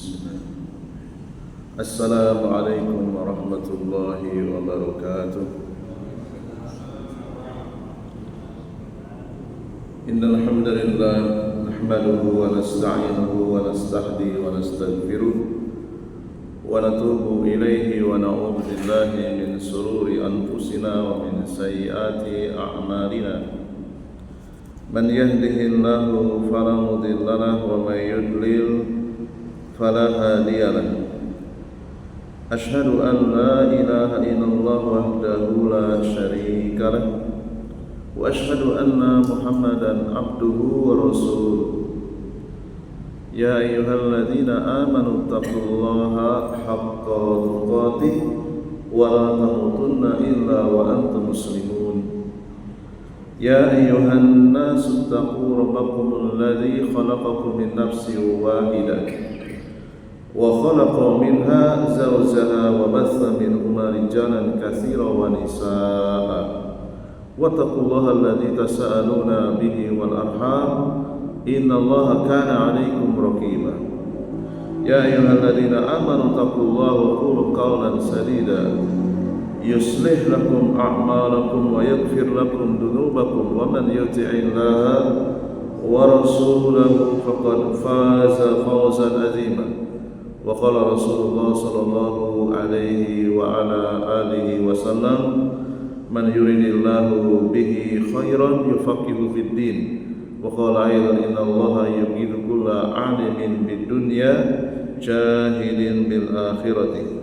Bismillah. Assalamualaikum warahmatullahi wabarakatuh. Innal hamdalillah nahmaduhu wa nasta'inuhu wa nastahdi wa nastaghfiruh wa natubu ilaihi wa na'udzu billahi min shururi anfusina wa min sayyiati a'malina. Man yahdihillahu fala mudilla lahu wa man yudlil fala hadiya lahu. Asyhadu an la ilaha illallah wahdahu la syarika lahu wa asyhadu anna Muhammadan abduhu wa rasuluh. Ya ayyuhalladzina amanu taqullaha haqqa tuqatih wa la tamutunna illa wa antum muslimun. Ya ayyuhan nasu taqu rabbakumul ladzi khalaqakum min nafsin wahidah wa khalaqa minha zawjaha wa batha minhuma rijalan katsiran wa nisaa'a wattaqullaha alladzi tasaaluna bihi wal arham innallaha kana 'alaikum raqiba. Ya ayyuhalladzina amanu taqullaha wa qulu qawlan sadida yuslih lakum a'malakum wa yaghfir lakum dhunubakum wa man yuti'illaha wa rasulahu faqad faza fawzan 'azima. Wa qala Rasulullah sallallahu alaihi wa ala alihi wasallam, man yuridillahu bihi khairan yufaqihu fid din. Wa qala aidan innallaha yubghidu kulla 'alimin bid dunya jahilin bil akhirati.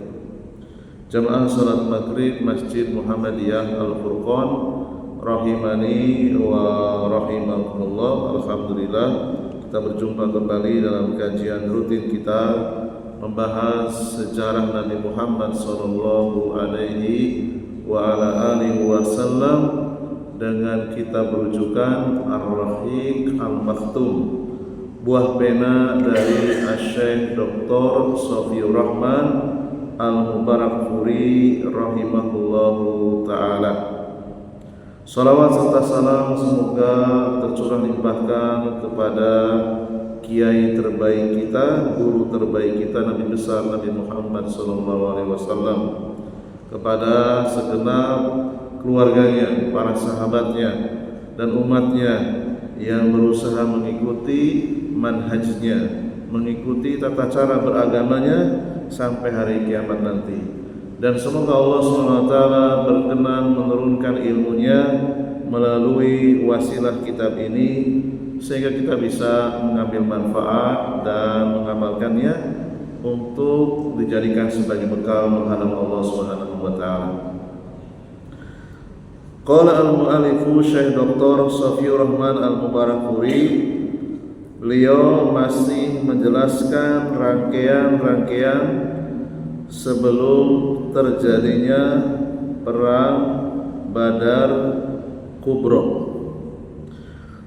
Jamaah salat maghrib Masjid Muhammadiyah Al-Furqan rahimani wa rahimakumullah. Alhamdulillah kita berjumpa kembali dalam kajian rutin kita membahas sejarah Nabi Muhammad sallallahu alaihi wa ala alihi wasallam dengan kitab rujukan Ar-Rahiq Al-Maktum, buah pena dari Asy-Syaikh Dr. Shafiur Rahman Al-Mubarakfuri rahimahullahu ta'ala. Salawat serta salam semoga tercurah limpahkan kepada kiai terbaik kita, guru terbaik kita, Nabi besar Nabi Muhammad SAW, kepada segenap keluarganya, para sahabatnya dan umatnya yang berusaha mengikuti manhajnya, mengikuti tata cara beragamanya sampai hari kiamat nanti. Dan semoga Allah SWT berkenan menurunkan ilmunya melalui wasilah kitab ini sehingga kita bisa mengambil manfaat dan mengamalkannya untuk dijadikan sebagai bekal menghadap Allah Subhanahu wa taala. Qala al-mu'allifu Syekh Dr. Shafiur Rahman Al-Mubarakfuri, beliau masih menjelaskan rangkaian-rangkaian sebelum terjadinya perang Badar Kubra.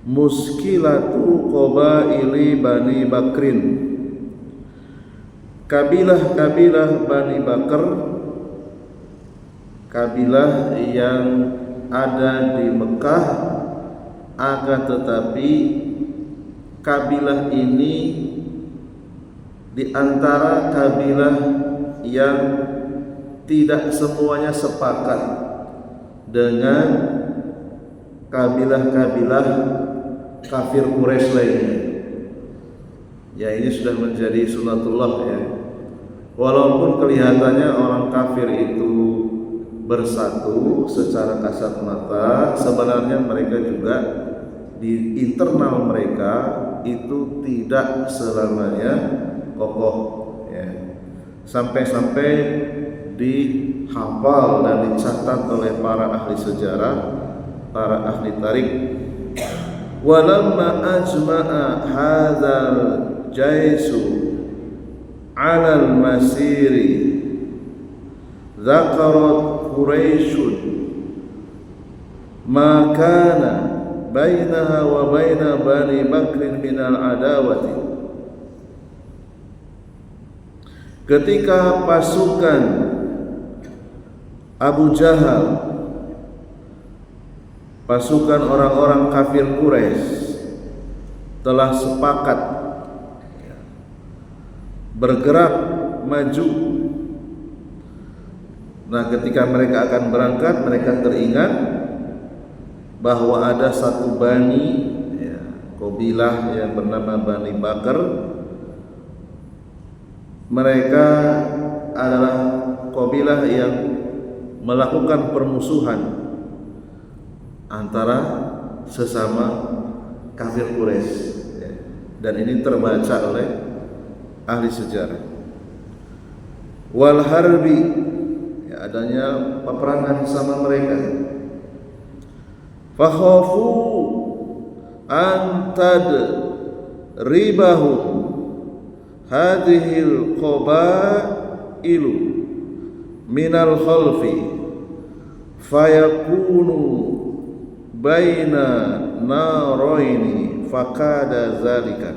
Muskilatu qabaili Bani Bakrin. Kabilah-kabilah Bani Bakar, kabilah yang ada di Mekah, akan tetapi kabilah ini di antara kabilah yang tidak semuanya sepakat dengan kabilah-kabilah kafir Quraisy lainnya. Ya, ini sudah menjadi sunatullah ya. Walaupun kelihatannya orang kafir itu bersatu secara kasat mata, sebenarnya mereka juga di internal mereka itu tidak selamanya kokoh ya. Sampai-sampai dihafal dan dicatat oleh para ahli sejarah, para ahli tarikh. Walamma ajma'a hadzal jaisu 'alal masiri dzakarat Quraisyun ma kana bainaha wa baina Bani Bakrin minal adawati. Ketika pasukan Abu Jahal, pasukan orang-orang kafir Quraisy telah sepakat bergerak maju. Nah, ketika mereka akan berangkat, mereka teringat bahwa ada satu bani, ya, kabilah yang bernama Bani Bakar. Mereka adalah kabilah yang melakukan permusuhan antara sesama kafir Quraisy, ya. Dan ini terbaca oleh ahli sejarah. Wal harbi, ya, adanya peperangan sama mereka. Fakhafu antad ribahum hadhil qabailu minal khalfi fayakunu baina naraini fakada zalika.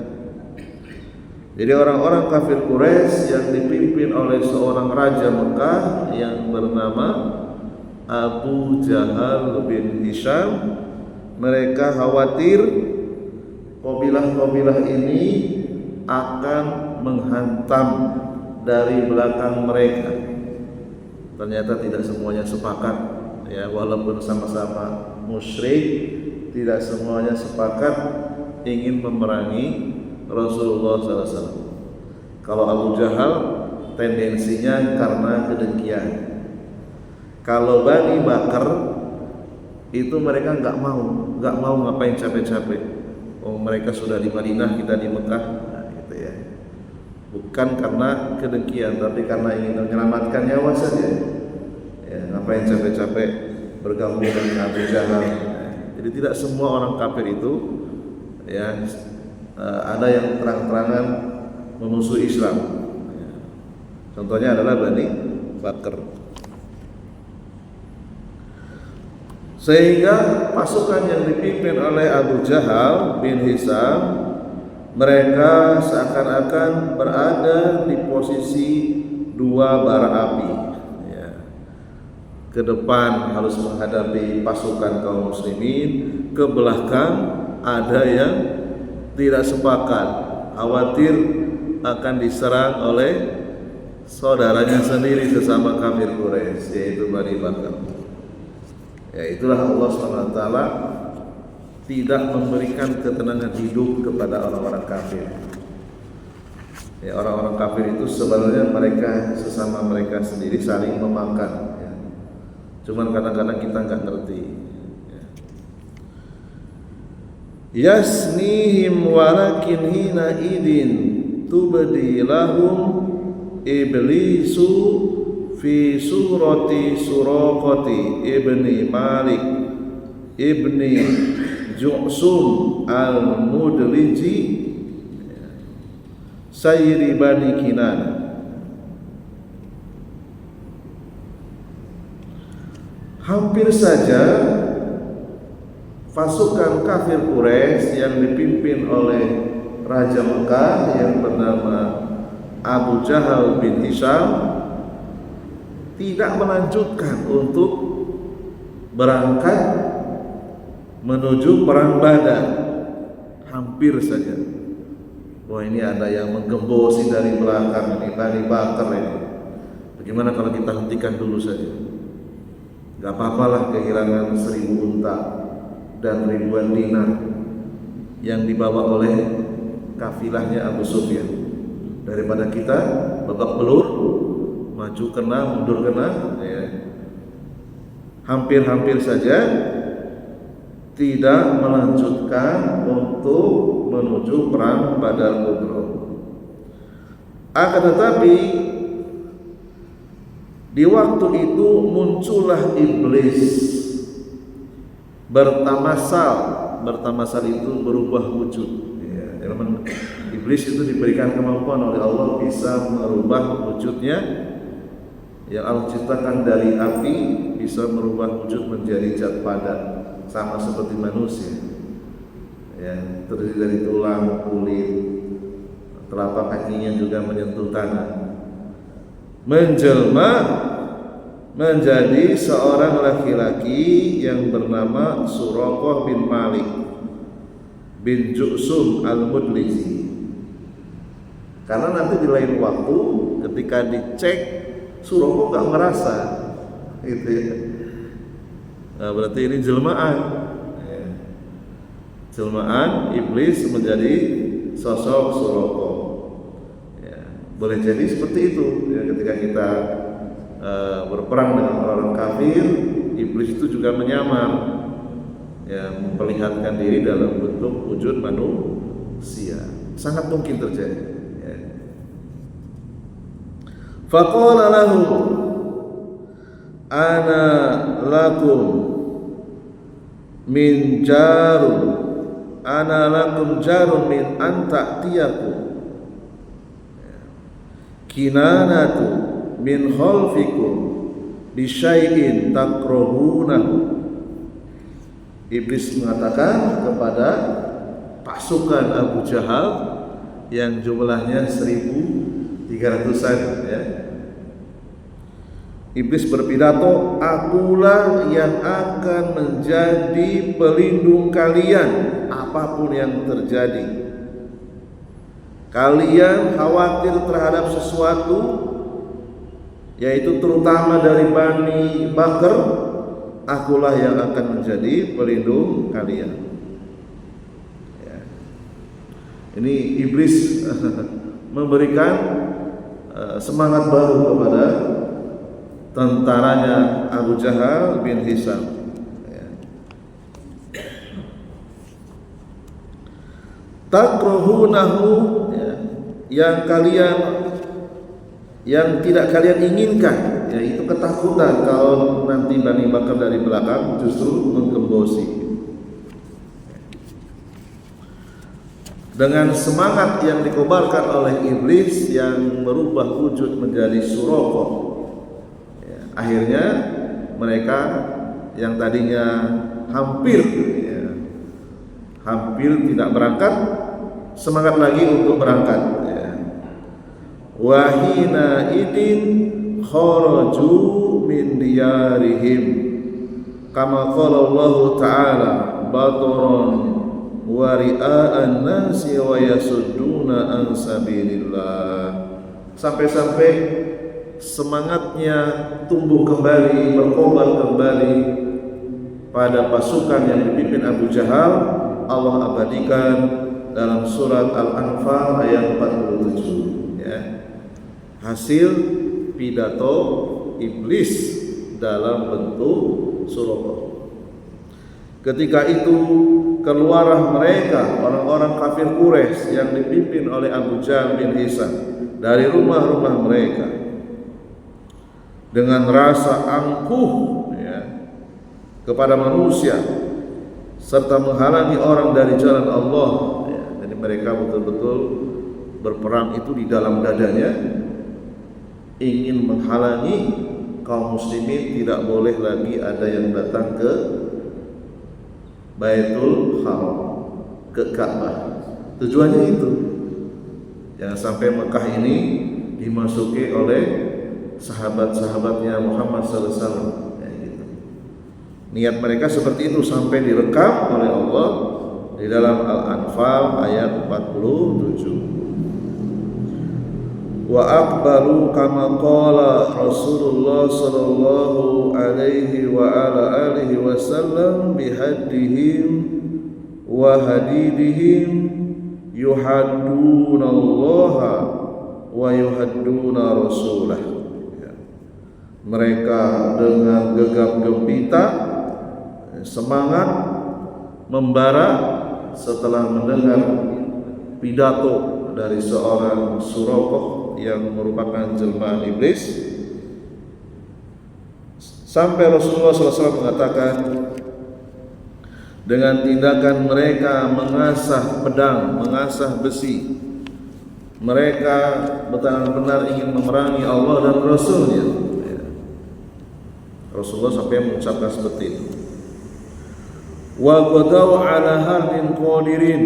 Jadi orang-orang kafir Quraisy yang dipimpin oleh seorang raja Mekah yang bernama Abu Jahal bin Hisham, mereka khawatir kabilah-kabilah ini akan menghantam dari belakang mereka. Ternyata tidak semuanya sepakat, ya, walaupun sama-sama musyrik, tidak semuanya sepakat ingin memerangi Rasulullah SAW. Kalau Abu Jahal tendensinya karena kedengkian. Kalau Bani Bakar itu mereka nggak mau ngapain capek-capek. Oh, mereka sudah di Madinah, kita di Mekah, nah, gitu ya. Bukan karena kedengkian, tapi karena ingin menyelamatkan nyawa saja. Ya, ngapain capek-capek bergabung dengan Abu Jahal. Jadi tidak semua orang kafir itu, ya, ada yang terang-terangan memusuhi Islam. Ya. Contohnya adalah Bani Bakar. Sehingga pasukan yang dipimpin oleh Abu Jahal bin Hisham, mereka seakan-akan berada di posisi dua bara api, ya. Ke depan harus menghadapi pasukan kaum muslimin, ke belakang ada yang tidak sepakat, khawatir akan diserang oleh saudaranya sendiri sesama kafir Quraisy, yaitu Bani Bakar. Ya, itulah Allah SWT tidak memberikan ketenangan hidup kepada orang-orang kafir. Ya, orang-orang kafir itu sebenarnya mereka sesama mereka sendiri saling memakan, ya. Cuman kadang-kadang kita nggak ngerti. Yasnihim walakin hina idin tubdi lahum iblisu fi surati Suraqati ibni Malik ibni Ju'sum al-Mudliji sayyidi Bani Kinana. Hampir saja pasukan kafir Quraisy yang dipimpin oleh Raja Mekah yang bernama Abu Jahal bin Hisham tidak melanjutkan untuk berangkat menuju perang Badar. Hampir saja. Wah, ini ada yang menggembosi dari belakang, ini Bani Bakar ini. Bagaimana kalau kita hentikan dulu saja? Gak apa-apalah kehilangan 1000 unta dan ribuan dinar yang dibawa oleh kafilahnya Abu Sufyan, daripada kita babak belur, maju kena, mundur kena, ya. Hampir-hampir saja tidak melanjutkan untuk menuju perang Badar Kubra. Akan tetapi di waktu itu muncullah iblis bertamasal itu berubah wujud, ya. Iblis itu diberikan kemampuan oleh Allah bisa merubah wujudnya, yang Allah ciptakan dari api bisa merubah wujud menjadi zat padat, sama seperti manusia, ya, terdiri dari tulang, kulit, telapak kakinya juga menyentuh tanah, menjelma menjadi seorang laki-laki yang bernama Suraqah bin Malik bin Ju'sum al-Mudliji. Karena nanti di lain waktu ketika dicek Suroko nggak merasa, gitu ya. Nah, berarti ini jelmaan, ya. Jelmaan iblis menjadi sosok Suroko. Ya, boleh jadi seperti itu. Ya, ketika kita berperang dengan orang kafir, iblis itu juga menyamar, ya, memperlihatkan diri dalam bentuk wujud manusia. Sangat mungkin terjadi. Ya. Faqala lahu ana lakum min jarun, ana lakum jarun min anta'tiyaku kinanatu min khalfikum bisyai'in takrahunahu. Iblis mengatakan kepada pasukan Abu Jahal yang jumlahnya 1.300-an, ya. Iblis berpidato, akulah yang akan menjadi pelindung kalian apapun yang terjadi. Kalian khawatir terhadap sesuatu, yaitu terutama dari Bani Bakar, akulah yang akan menjadi pelindung kalian. Ya. Ini iblis memberikan semangat baru kepada tentaranya Abu Jahal bin Hisham. Ya. Takrohunahu, ya, yang tidak kalian inginkan, yaitu ketakutan kalau nanti Bani Bakar dari belakang justru menggembosi. Dengan semangat yang dikobarkan oleh iblis yang merubah wujud menjadi Suroko, ya, akhirnya mereka yang tadinya hampir tidak berangkat, semangat lagi untuk berangkat. Ya. Wahina idin kharaju min diyarihim kama qala Allah Ta'ala bataran wa ria'an nasi wa yasudduna an sabilillah. Sampai-sampai semangatnya tumbuh kembali, berkobar kembali pada pasukan yang dipimpin Abu Jahal. Allah abadikan dalam surat Al-Anfal ayat 47, ya. Hasil pidato iblis dalam bentuk Suroko. Ketika itu keluarlah mereka, orang-orang kafir Quraisy yang dipimpin oleh Abu Jahal bin Hisham dari rumah-rumah mereka dengan rasa angkuh, ya, kepada manusia serta menghalangi orang dari jalan Allah, ya. Jadi mereka betul-betul berperang itu di dalam dadanya, ingin menghalangi kaum muslimin tidak boleh lagi ada yang datang ke Baitul Haram, ke Ka'bah. Tujuannya itu, jangan sampai Mekah ini dimasuki oleh sahabat-sahabatnya Muhammad SAW. Niat mereka seperti itu sampai direkam oleh Allah di dalam Al-Anfal ayat 47. Wa aqbalu kama qala Rasulullah sallallahu alaihi wa ala alihi wasallam bihaddihim wa hadidihim yuhadduna Allah wa yuhadduna Rasulah. Mereka dengan gegap gempita, semangat membara setelah mendengar pidato dari seorang Suroko yang merupakan jelmaan iblis, sampai Rasulullah SAW mengatakan, dengan tindakan mereka mengasah pedang, mengasah besi, mereka benar-benar ingin memerangi Allah dan Rasulnya. Rasulullah sampai mengucapkan seperti itu. Wa qadaw ala hardin qadirin.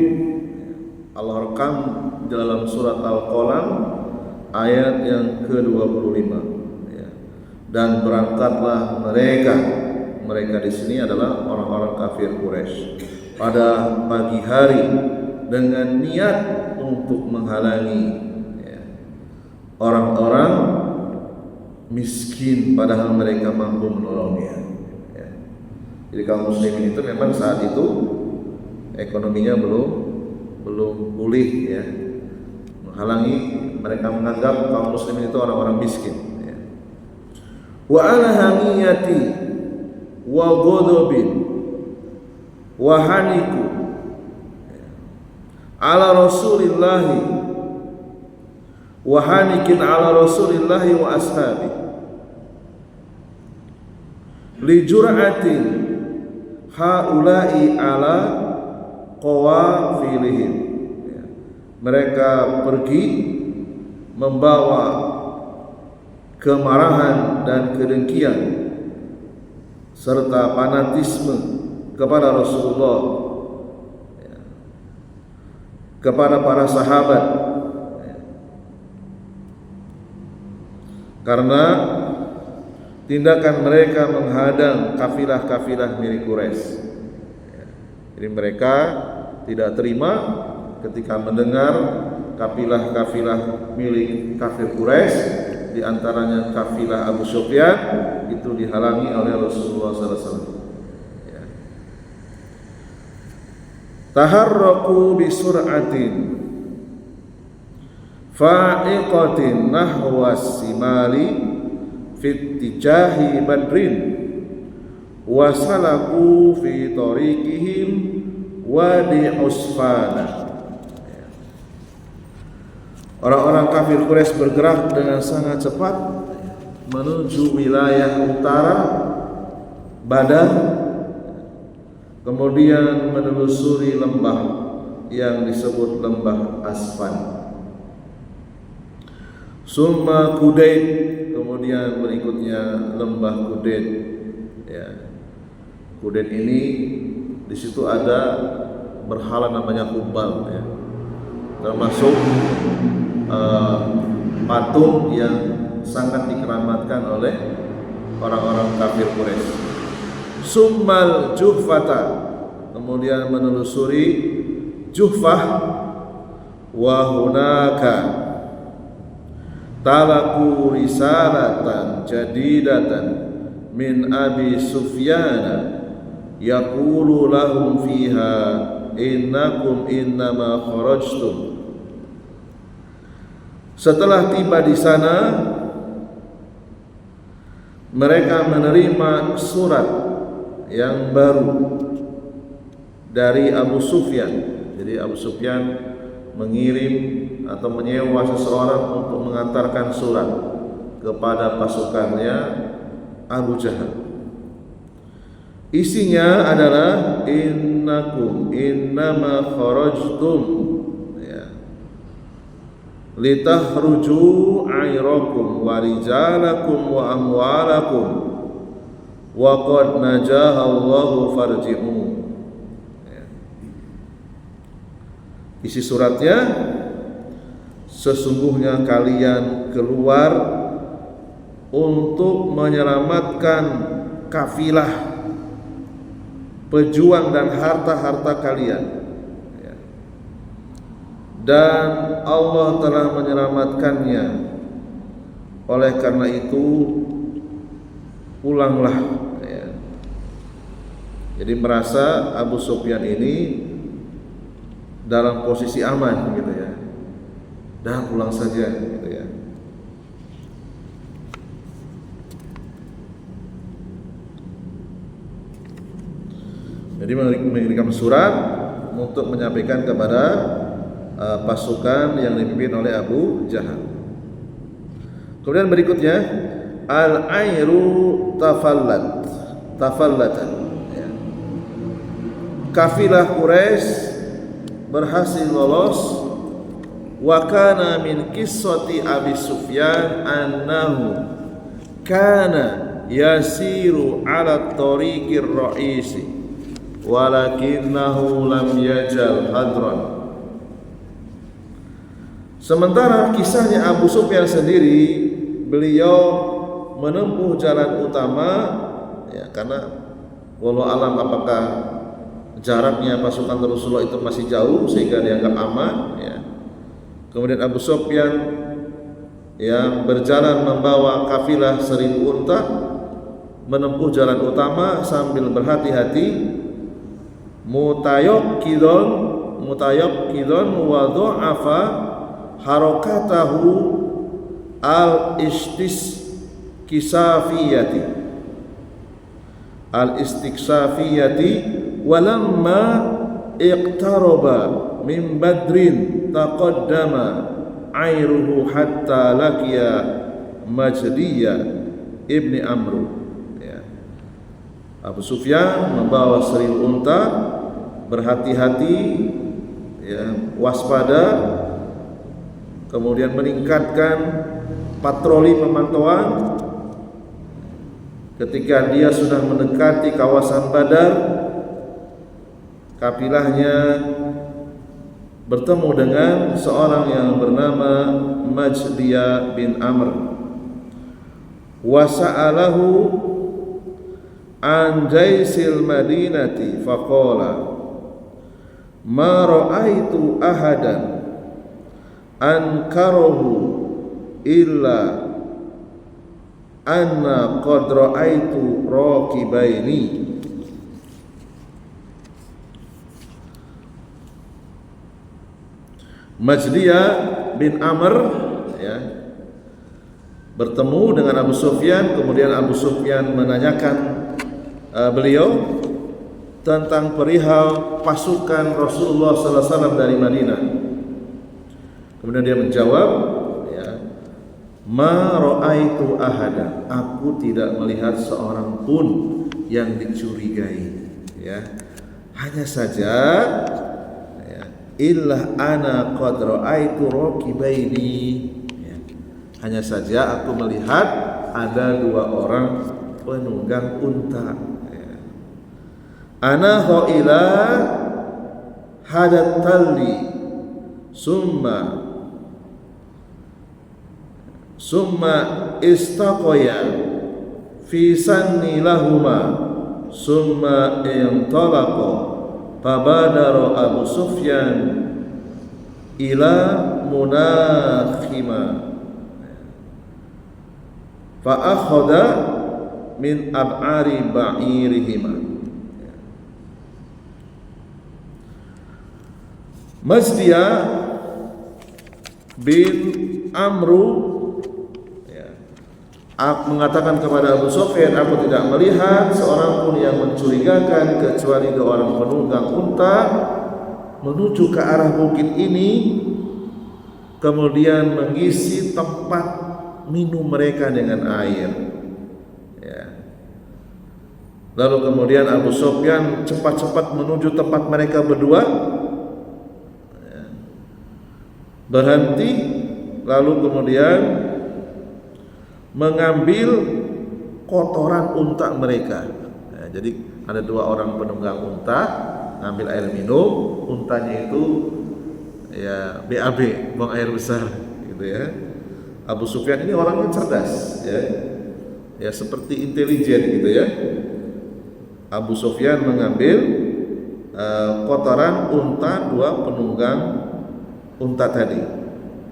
Allah rekam dalam surat Al-Qalam ayat yang ke-25, ya. Dan berangkatlah mereka di sini adalah orang-orang kafir Quraisy pada pagi hari dengan niat untuk menghalangi, ya, orang-orang miskin padahal mereka mampu menolongnya. Ya. Jadi kaum muslimin itu memang saat itu ekonominya belum pulih, ya, menghalangi mereka menganggap kaum muslimin itu orang-orang miskin. Ya. Wa ala hamiyati wa ghadabin wa haniku ala rasulillahi wa hanikin ala rasulillahi wa ashabi li jur'atin haula'i ala qawafilihim. Ya. Mereka pergi membawa kemarahan dan kedengkian serta fanatisme kepada Rasulullah, ya, kepada para sahabat, ya, karena tindakan mereka menghadang kafilah-kafilah milik Quraisy. Ya. Jadi mereka tidak terima ketika mendengar kafilah-kafilah milik kafir Quraisy, di antaranya kafilah Abu Sufyan, itu dihalangi oleh Rasulullah SAW. Ya. Taharraku bisur'atin fa'iqatin nahwa simali fit tijahi badrin wasalaku fi tariqihim wadi usfana. Orang-orang kafir Quraisy bergerak dengan sangat cepat menuju wilayah utara Badar, kemudian menelusuri lembah yang disebut lembah Asfan. Summa Kudaid, kemudian berikutnya lembah Kudaid. Ya. Kudaid ini di situ ada berhala namanya Hubal, ya, termasuk patung yang sangat dikeramatkan oleh orang-orang kafir Quraisy. Summal Juhfata, kemudian menelusuri Juhfah. Wa hunaka talaku risalatan jadidatan min Abi Sufyan yaqulu lahum fiha innakum innama kharajtum. Setelah tiba di sana, mereka menerima surat yang baru dari Abu Sufyan. Jadi Abu Sufyan mengirim atau menyewa seseorang untuk mengantarkan surat kepada pasukannya Abu Jahal. Isinya adalah innakum innama kharajtum litahruju ayrakum wa rijalakum wa amwalakum wa qad najaha Allahu farji'u. Ya. Isi suratnya, sesungguhnya kalian keluar untuk menyelamatkan kafilah pejuang dan harta-harta kalian. Dan Allah telah menyelamatkannya. Oleh karena itu pulanglah, ya. Jadi merasa Abu Sufyan ini dalam posisi aman, gitu ya. Dah pulang saja, gitu ya. Jadi mengirimkan surat untuk menyampaikan kepada pasukan yang dipimpin oleh Abu Jahal. Kemudian berikutnya al-airu tafallatan. Ya. Kafilah Quraisy berhasil lolos. Wa kana min qissati Abi Sufyan annahu kana yasiru ala tariqir ra'isi walakinnahu lam yajal hadran. Sementara kisahnya Abu Sufyan sendiri, beliau menempuh jalan utama, ya, karena walau alam apakah jaraknya pasukan Rasulullah itu masih jauh sehingga dianggap aman, ya. Kemudian Abu Sufyan yang berjalan membawa kafilah 1000 unta menempuh jalan utama sambil berhati-hati. Mutayaqqidon wa dha'afa harakatahu al-istiksafiyati walamma iqtaraba min badrin taqaddama airuhu hatta laqiya Majdiya ibni Amru. Ya. Abu Sufyan membawa 1000 unta, berhati-hati, ya, waspada, kemudian meningkatkan patroli pemantauan. Ketika dia sudah mendekati kawasan Badar, kapilahnya bertemu dengan seorang yang bernama Majdiya bin Amr. Wa sa'alahu an jaisil madinati faqala ma ra'aitu ahadan ankarahu illa anna qad ra'aitu raqibaini. Majdiya bin Amr, ya, bertemu dengan Abu Sufyan. Kemudian Abu Sufyan menanyakan beliau tentang perihal pasukan Rasulullah sallallahu alaihi wasallam dari Madinah. Kemudian dia menjawab, ya, ma ra'aitu ahada, aku tidak melihat seorang pun yang dicurigai, ya. Hanya saja, ya, illa ana qad ra'aitu raqibaini, ya. Hanya saja aku melihat ada 2 orang penunggang unta, ya. Ana ila hadat talli summa istaqaya fi sanni lahuma summa intalaqa fabadara Abu Sufyan ila munakhima fa akhadha min ab'ari ba'irihima. Majdiya bin Amru, ya, mengatakan kepada Abu Sufyan, aku tidak melihat seorang pun yang mencurigakan kecuali 2 orang penunggang unta menuju ke arah bukit ini, kemudian mengisi tempat minum mereka dengan air, ya. Lalu kemudian Abu Sufyan cepat-cepat menuju tempat mereka berdua, berhenti, lalu kemudian mengambil kotoran unta mereka. Ya, jadi ada 2 orang penunggang unta ngambil air minum, untanya itu, ya, BAB, buang air besar, gitu ya. Abu Sufyan ini orangnya cerdas, ya, ya, seperti intelijen, gitu ya. Abu Sufyan mengambil kotoran unta 2 penunggang unta tadi,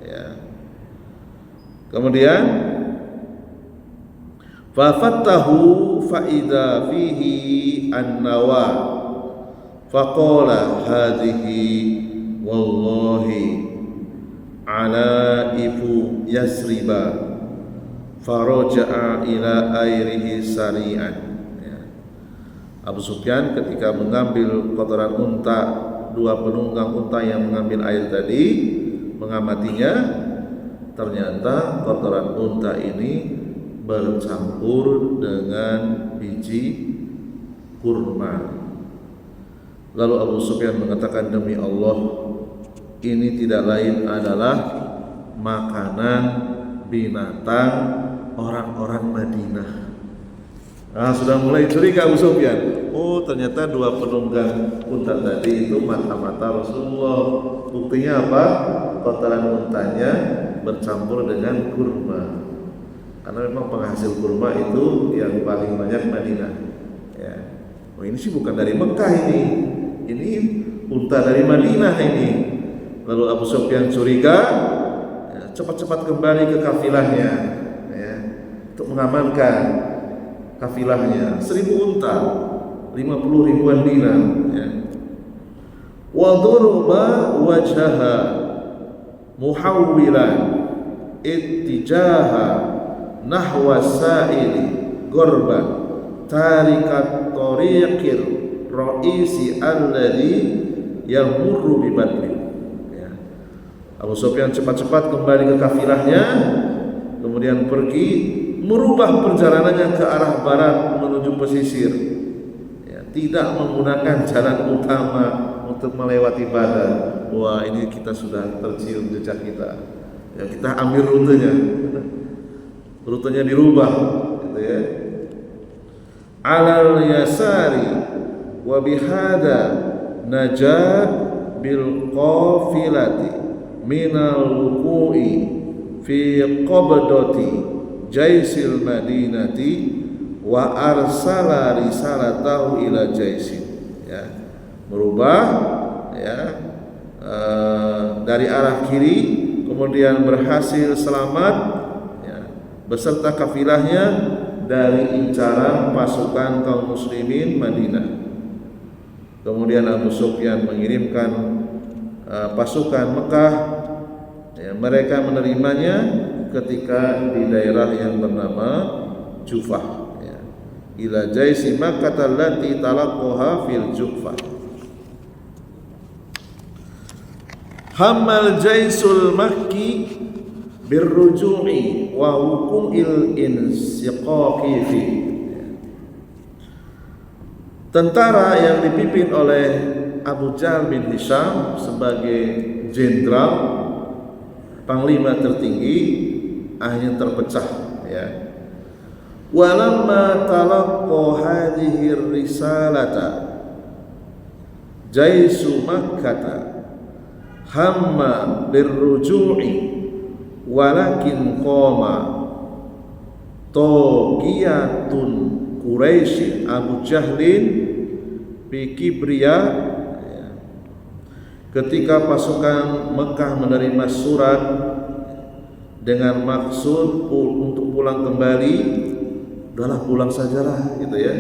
ya. Kemudian fafattahu faida fihi an-nawa faqala hadhihi wallahi ala ibu yasriba faraja'a ila airihi sari'an, ya. Abu Sufyan ketika mengambil kotoran unta, 2 penunggang unta yang mengambil air tadi, mengamatinya, ternyata kotoran unta ini bercampur dengan biji kurma. Lalu Abu Sufyan mengatakan, demi Allah, ini tidak lain adalah makanan binatang orang-orang Madinah. Nah, sudah mulai curiga Abu Sufyan. Oh, ternyata 2 penunggang unta tadi itu mata-mata Rasulullah. Buktinya apa? Kotoran untanya bercampur dengan kurma. Karena memang penghasil kurma itu yang paling banyak Madinah, ya. Oh, ini sih bukan dari Mekah ini unta dari Madinah ini. Lalu Abu Sufyan curiga, cepat-cepat kembali ke kafilahnya, ya, untuk mengamankan kafilahnya. 1000 unta, 50 ribuan dinar, ya. Wa durba wajhaha muhawwilan ittijaha nahwa sa'ili gorban tarikat tariqir ra'isi alladhi yamurru bi badri. Ya. Abu Sufyan cepat-cepat kembali ke kafilahnya, kemudian pergi merubah perjalanannya ke arah barat menuju pesisir, ya, tidak menggunakan jalan utama untuk melewati Badar. Wah, ini kita sudah tercium jejak kita, ya, kita ambil rutenya dirubah, gitu ya. Alal yasari wa bihada najat bil qafilati minal wuqu'i fi qabdati jaisil madinati wa arsala risalatahu ila jaisin, ya, merubah, ya, dari arah kiri, kemudian berhasil selamat, ya, beserta kafilahnya dari incaran pasukan kaum muslimin Madinah. Kemudian Abu Sufyan mengirimkan pasukan Mekah, ya, mereka menerimanya ketika di daerah yang bernama Jufah, ya, ila jaisi Makkah allati talaqqaha fil Jufah. Hammal jaisul makki birruju'i wa wuqu'il insiqaqi fi. Tentara yang dipimpin oleh Abu Jahal bin Hisham sebagai jenderal panglima tertinggi akhirnya terpecah, ya. Walamma talaqqa hadhihi risalata jaisu Makkah hamma birruju'i walakin qama togiyatun Quraisy Abu Jahlin bi Kibriya, ya. Ketika pasukan Mekah menerima surat dengan maksud untuk pulang kembali, udahlah pulang sajalah, gitu ya.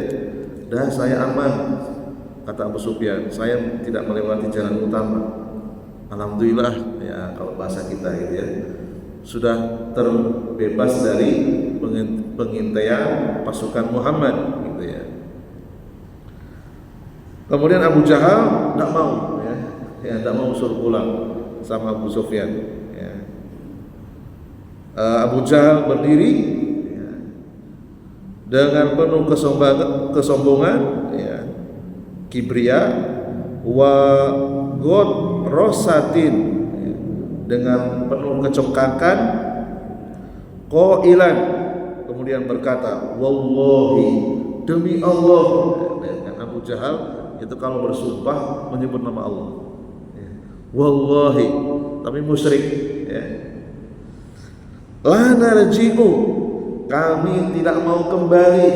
Dah saya aman, kata Abu Sufyan, saya tidak melewati jalan utama. Alhamdulillah, ya, kalau bahasa kita, gitu ya, sudah terbebas dari pengintaian pasukan Muhammad, gitu ya. Kemudian Abu Jahal tidak mau, ya, tidak mau suruh pulang sama Abu Sufyan, ya. Abu Jahal berdiri, ya, dengan penuh kesombongan, ya, kibriya wa god rosatin, ya, dengan penuh kecongkakan, qailan, kemudian berkata, wallahi, demi Allah. Ya, Abu Jahal itu kalau bersumpah menyebut nama Allah, ya, wallahi, tapi musyrik, ya. La narji'u, kami tidak mau kembali,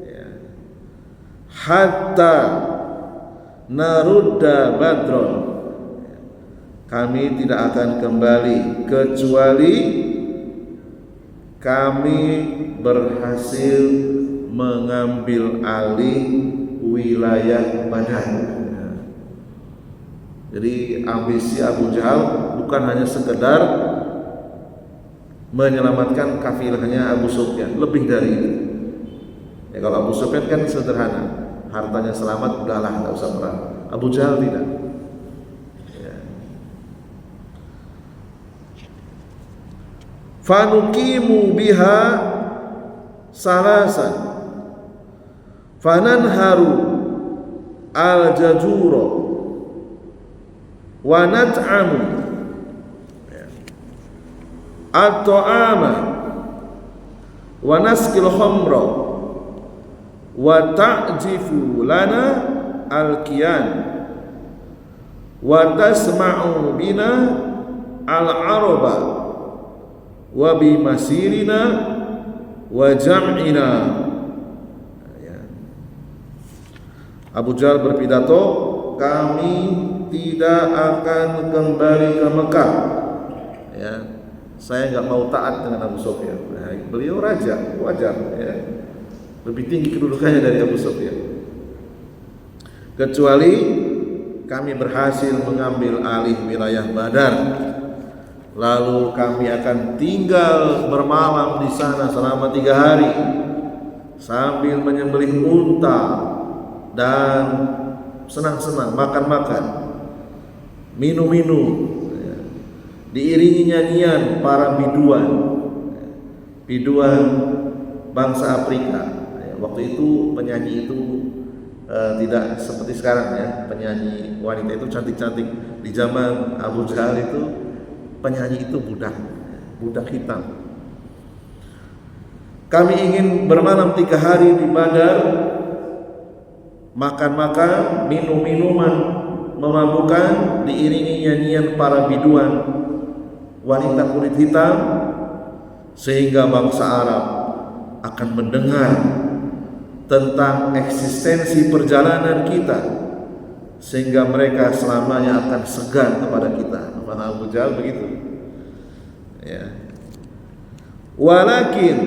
ya, hatta narudda badron, kami tidak akan kembali kecuali kami berhasil mengambil alih wilayah Badar. Jadi ambisi Abu Jahal bukan hanya sekedar menyelamatkan kafilahnya Abu Sufyan, lebih dari itu. Ya, kalau Abu Sufyan kan sederhana, hartanya selamat, udahlah, nggak usah perang. Abu Jahal tidak. Ya. Fanuqimu biha salasan fananharu al-jajura wa nat'amu at-ta'ama wa naskil khamra wa ta'jifu lana al-kiyan wa tasma'u bina al-araba wa bi masirina wa jam'ina. Abu Jahal berpidato, kami tidak akan kembali ke Mekah, ya, saya nggak mau taat dengan Abu Sufyan. Nah, beliau raja, wajar ya, lebih tinggi kedudukannya dari Abu Sufyan. Kecuali kami berhasil mengambil alih wilayah Badar, lalu kami akan tinggal bermalam di sana selama 3 hari sambil menyembelih unta dan senang-senang, makan-makan, minum-minum, diiringi nyanyian para biduan bangsa Afrika. Waktu itu penyanyi itu tidak seperti sekarang ya, penyanyi wanita itu cantik-cantik. Di zaman Abu Jahal itu penyanyi itu budak hitam. Kami ingin bermalam 3 hari di Badar, makan-makan, minum-minuman memabukkan, diiringi nyanyian para biduan wanita kulit hitam, sehingga bangsa Arab akan mendengar tentang eksistensi perjalanan kita, sehingga mereka selamanya akan segan kepada kita. Kata Abu Jahal begitu ya. Walakin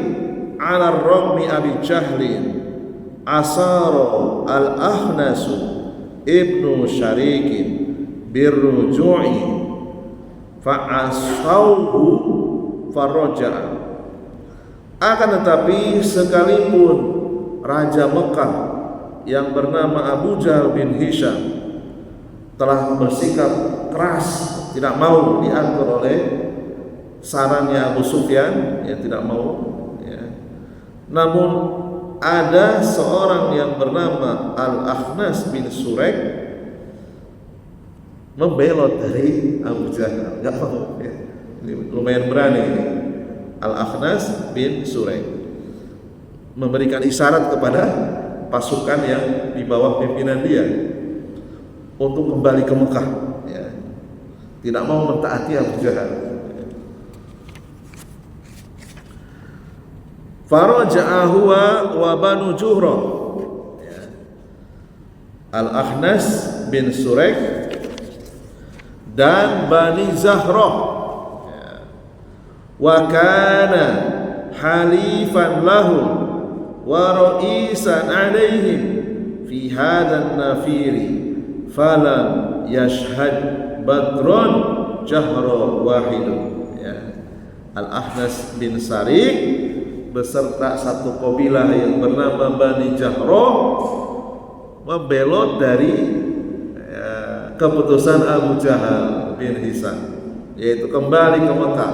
ala ragmi Abi Jahlin asara al-Ahnasu ibnu Syarikin birruju'i fa'asauhu farroja'a. Akan tetapi sekalipun Raja Mekah yang bernama Abu Jahal bin Hisham telah bersikap keras, tidak mau diatur oleh sarannya Abu Sufyan, ya tidak mau ya. Namun ada seorang yang bernama Al-Akhnas bin Surek membelot dari Abu Jahal, nggak mau ya. Ini lumayan berani ini. Al-Akhnas bin Surek memberikan isyarat kepada pasukan yang di bawah pimpinan dia untuk kembali ke Mekah ya. Tidak mau mentaati Abu Jahal. Faraja'a huwa wa Banu Juhrah ya. Al-Akhnas bin Surek dan Bani Zahrah ya. Wa kana halifan lahum wa ra'isan alaihim fi hadzal nafiri falam yashhad badron jahra wahidun ya. Al-Akhnas bin Sarik beserta satu kabilah yang bernama Bani Jahroh membelot dari keputusan Abu Jahal bin Hisham, yaitu kembali ke Mekah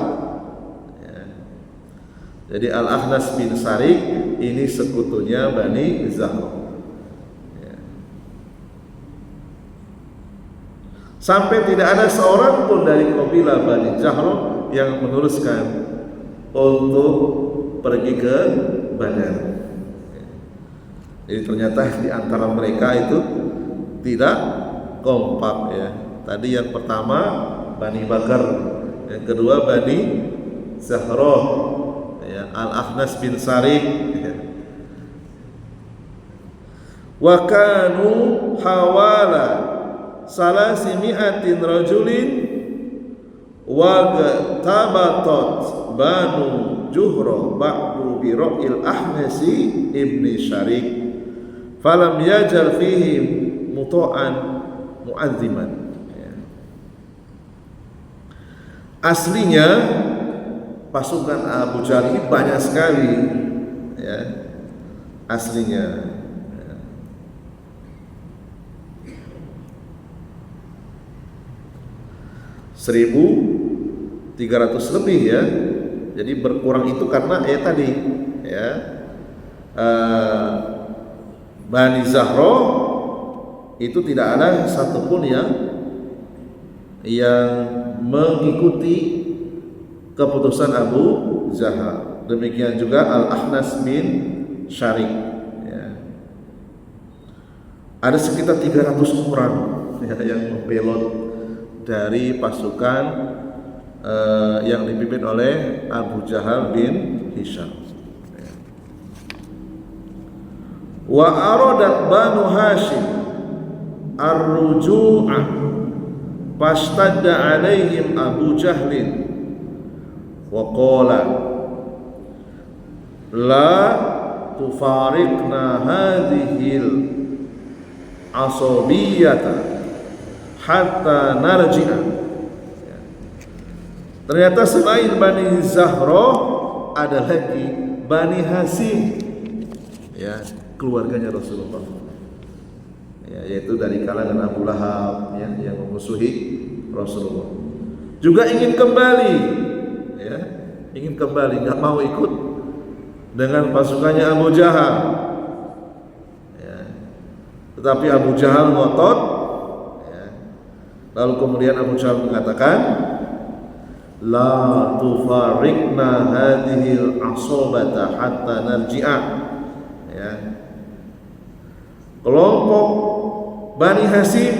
ya. Jadi Al-Akhnas bin Sarik ini sekutunya Bani Jahroh ya. Sampai tidak ada seorang pun dari kabilah Bani Jahroh yang meneruskan untuk pergi ke Badar. Jadi ternyata di antara mereka itu tidak kompak ya. Tadi yang pertama Bani Bakar, yang kedua Bani Zahroh ya, Al-Akhnas bin Sarik ya. Wa kanu hawala salasimi'atin rajulin wa tabatat Banu Juhra ba'du bi ra'il Ahnasi ibni Syarik falam yajal fihi muta'an mu'azziman ya. Aslinya pasukan Abu Jahal ini banyak sekali ya, aslinya ya. 1.300 lebih ya. Jadi berkurang itu karena tadi ya, Bani Zahroh itu tidak ada satupun yang mengikuti keputusan Abu Jahal. Demikian juga Al-Akhnas bin Syarik ya. Ada sekitar 300 orang ya, yang membelot dari pasukan yang dipimpin oleh Abu Jahal bin Hisham. Wa aradat Banu Hashim ar-ruju'ah fastadda alaihim Abu Jahlin wa qala la tufariqna hadhil asabiyata hatta narji'a. Ternyata selain Bani Zahra ada lagi Bani Hasim, ya, keluarganya Rasulullah, ya, yaitu dari kalangan Abu Lahab, ya, yang memusuhi Rasulullah, juga ingin kembali, ya, ingin kembali, nggak mau ikut dengan pasukannya Abu Jahal, ya. Tetapi Abu Jahal ngotot, ya. Lalu kemudian Abu Jahal mengatakan, la tufariqna hadhil asabata hatta narji'a, ya. Kelompok Bani Hasim,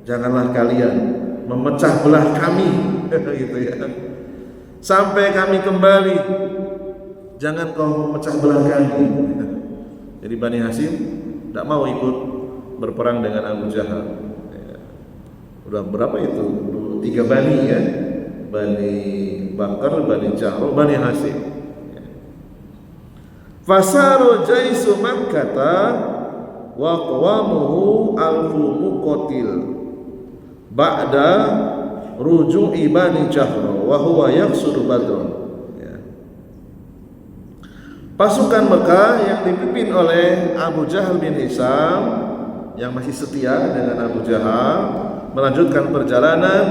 janganlah kalian memecah belah kami gitu ya, sampai kami kembali, jangan kau memecah belah kami. Jadi Bani Hasim tidak mau ikut berperang dengan Abu Jahal, ya. Udah berapa itu? 3 Bani, ya, Bani Bakar, Bani Jahro, Bani Hasim. Fasaru jaisu Makkata wa qawamuhu alfu muqatil ba'da ruju'i Bani Jahro wa huwa yaqsudu Badrun. Pasukan Mekah yang dipimpin oleh Abu Jahal bin Hisham yang masih setia dengan Abu Jahal melanjutkan perjalanan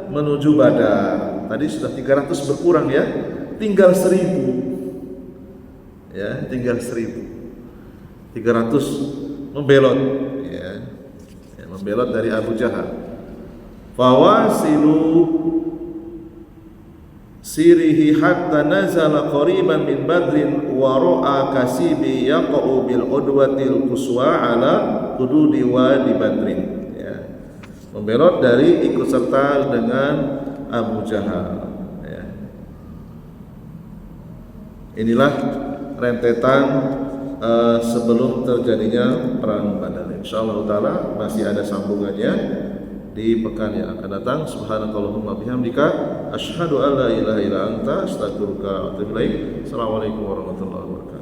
menuju Badar. Tadi sudah 300 berkurang, ya, tinggal 1000, ya, tinggal 1000. 300 membelot, ya, membelot dari Abu Jahal. Fawasilu sirihi hatta nazala qariban min Badrin wa ra'a kasibi yaqa'u bil udwatil quswa ala hududi wadi Badrin, ya. Membelot dari ikut serta dengan Abu Jahal, ya. Inilah rentetan sebelum terjadinya perang Badar. Insyaallah taala masih ada sambungannya di pekan yang akan datang. Subhanakallahumma bihamdika asyhadu an la ilaha illa anta astaghfiruka wa atubu ilaik. Assalamualaikum warahmatullahi wabarakatuh.